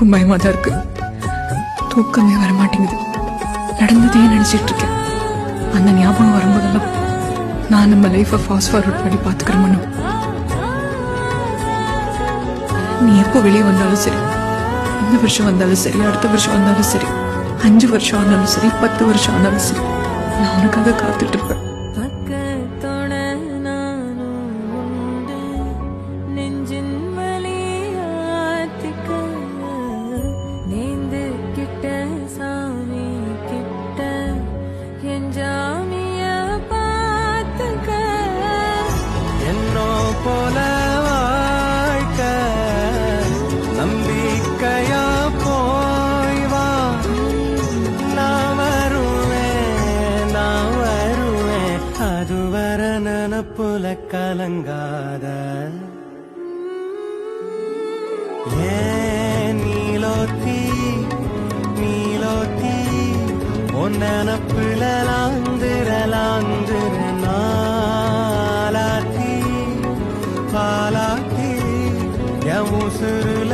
எனக்கும் பயமா தான் இருக்கு. தூக்கமே வரமாட்டேங்குது. நடந்ததையே நினைச்சிட்டு இருக்கேன். அந்த ஞாபகம் வரும்போதெல்லாம் நான் நம்ம லைஃபை ஃபாஸ்ட் ஃபார்வர்ட் பண்ணி பாத்துக்கிறேன் மனு. நீ எப்போ வெளியே வந்தாலும் சரி, இந்த வருஷம் வந்தாலும் சரி, அடுத்த வருஷம் வந்தாலும் சரி, 5 வருஷம் ஆனாலும் சரி, 10 வருஷம் ஆனாலும் சரி, நான் உனக்காக காத்துட்டு இருப்பேன். போல வாழ்க்க நம்பிக்கையா போய் வா. நான் வருவேன் அதுவர நினப்புல கலங்காத. ஏன் நீலோத்தி உன் நினப்புல லாந்துர நாளாத்தி பாலாத்தி என் உசுருல